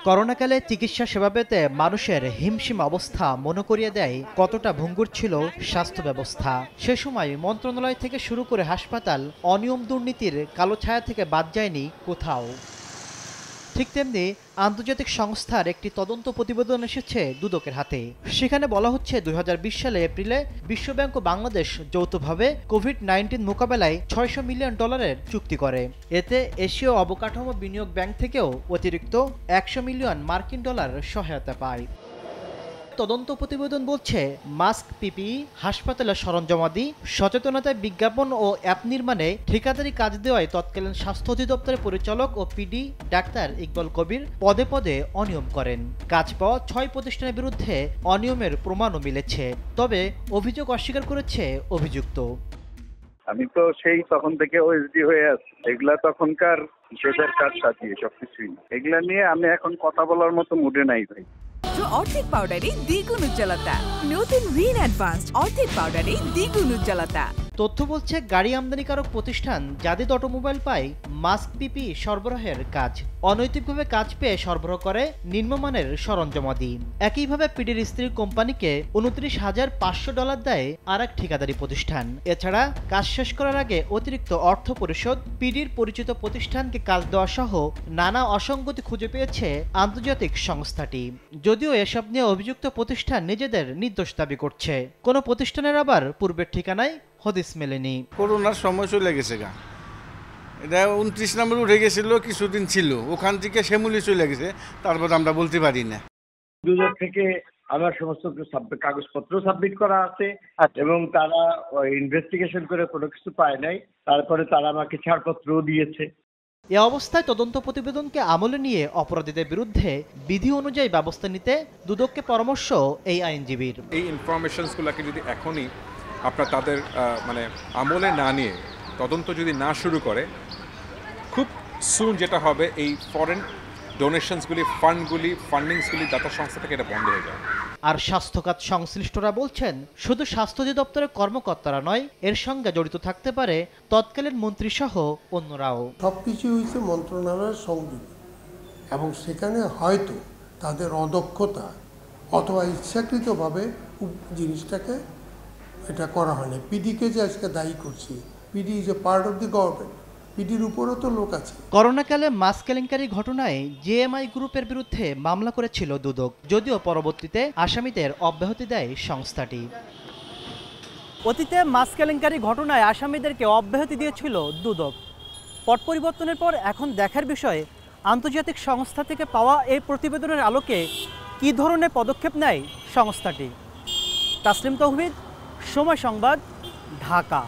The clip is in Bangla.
করোনাকালে চিকিৎসা সেবা পেতে মানুষের হিমশিম অবস্থা মনে করিয়ে দেয় কতটা ভঙ্গুর ছিল স্বাস্থ্য ব্যবস্থা। সে সময় মন্ত্রণালয় থেকে শুরু করে হাসপাতাল অনিয়ম দুর্নীতির কালো ছায়া থেকে বাদ যায়নি কোথাও। ঠিক তেমনি আন্তর্জাতিক সংস্থার একটি তদন্ত প্রতিবেদন এসেছে দুদকের হাতে। সেখানে বলা হচ্ছে 2020 সালে এপ্রিলে বিশ্বব্যাংক ও বাংলাদেশ যৌথভাবে কোভিড-19 মোকাবেলায় $600 মিলিয়ন চুক্তি করে। এতে এশীয় অবকাঠামো বিনিয়োগ ব্যাংক থেকেও অতিরিক্ত $100 মিলিয়ন সহায়তা পায়। তদন্ত প্রতিবেদন বলছে মাস্ক, পিপিই, হাসপাতালের সরঞ্জামাদি, সচেতনতা বিজ্ঞাপন ও অ্যাপ নির্মাণে ঠিকাদারি কাজ দেওয়ায় তৎকালীন স্বাস্থ্য অধিদপ্তরের পরিচালক ও পিডি ডাক্তার ইকবাল কবির পদে পদে অনিয়ম করেন। কাজ পাওয়া 6 প্রতিষ্ঠানের বিরুদ্ধে অনিয়মের প্রমাণও মিলেছে। তবে অভিযোগ অস্বীকার করেছে অভিযুক্ত। আমি তো সেই তখন থেকে ওএসডি হয়ে আছি। এগুলা তখনকার হিসেবের কাজ সাজিয়ে সবকিছুই। এগুলা নিয়ে আমি এখন কথা বলার মতো মুডে নাই ভাই। অর্ধেক পাউডারে দ্বিগুণ উজ্জ্বলতা। নতুন রিন অ্যাডভান্সড অর্ধেক পাউডারে দ্বিগুণ উজ্জ্বলতা। তথ্য বলছে গাড়ি আমদানিকারক প্রতিষ্ঠান জাদিদ অটোমোবাইল পায় মাস্ক, পিপি সরবরাহের কাজ। অনৈতিকভাবে কাজ পেয়ে সরবরাহ করে নিম্নমানের সরঞ্জামাদি। একইভাবে পিডির স্ত্রীর কোম্পানিকে $29,500 দেয় আর এক ঠিকাদারি প্রতিষ্ঠান। এছাড়া কাজ শেষ করার আগে অতিরিক্ত অর্থ পরিশোধ, পিডির পরিচিত প্রতিষ্ঠানকে কাজ দেওয়া সহ নানা অসঙ্গতি খুঁজে পেয়েছে আন্তর্জাতিক সংস্থাটি। যদিও এসব নিয়ে অভিযুক্ত প্রতিষ্ঠান নিজেদের নির্দোষ দাবি করছে। কোনো প্রতিষ্ঠানের আবার পূর্বের ঠিকানায় হদিস মেলেনি। করোনার সময় চলে গেছে গা, এটা 29 নম্বর উঠে গেছিল, কিছুদিন ছিল, ওখান থেকে শ্যামলি চলে গেছে, তারপর আমরা বলতে পারি না। দুদক থেকে আমার সমস্ত কাগজপত্র সাবমিট করা আছে এবং তারা ইনভেস্টিগেশন করে কোনো কিছু পায় নাই। তারপরে তারা আমাকে ছাড়পত্রও দিয়েছে। এ অবস্থায় তদন্ত প্রতিবেদনকে আমলে নিয়ে অপরাধীদের বিরুদ্ধে বিধি অনুযায়ী ব্যবস্থা নিতে দুদককে পরামর্শ এই আইনজীবীর। এই ইনফরমেশনসগুলোকে যদি এখনই আপনার তাদের আমলে না নিয়ে তদন্ত যদি না শুরু করে, খুব সুন যেটা হবে এই ফরেন ডোনেশনসগুলি, ফান্ডিংসগুলি দাতা সংস্থা থেকে এটা বন্ধ হয়ে যায়। আর স্বাস্থ্যখাত সংশ্লিষ্টরা বলছেন শুধু স্বাস্থ্য অধিদপ্তরের কর্মকর্তারা নয়, এর সঙ্গে জড়িত থাকতে পারে তৎকালীন মন্ত্রী সহ অন্যরাও। সবকিছু হয়েছে মন্ত্রণালয়ের সংযোগে এবং সেখানে হয়তো তাদের অদক্ষতা অথবা ইচ্ছাকৃতভাবে জিনিসটাকে এটা করা হয়নি। পিডিকে যে আজকে দায়ী করছি, PD is a part of the government, পিডির উপরও তো লোক আছে। করোনাকালে মাস্ক কেলেঙ্কারি ঘটনায় জেএমআই গ্রুপের বিরুদ্ধে মামলা করেছিল দুদক, যদিও পরবর্তীতে আসামিদের অব্যাহতি দেয় সংস্থাটি। অতীতে মাস্ক কেলেঙ্কারি ঘটনায় আসামিদেরকে অব্যাহতি দিয়েছিল দুদক। পট পরিবর্তনের পর এখন দেখার বিষয় আন্তর্জাতিক সংস্থা থেকে পাওয়া এই প্রতিবেদনের আলোকে কী ধরনের পদক্ষেপ নেয় সংস্থাটি। তাসলিম তৌহিদ, সময় সংবাদ, ঢাকা।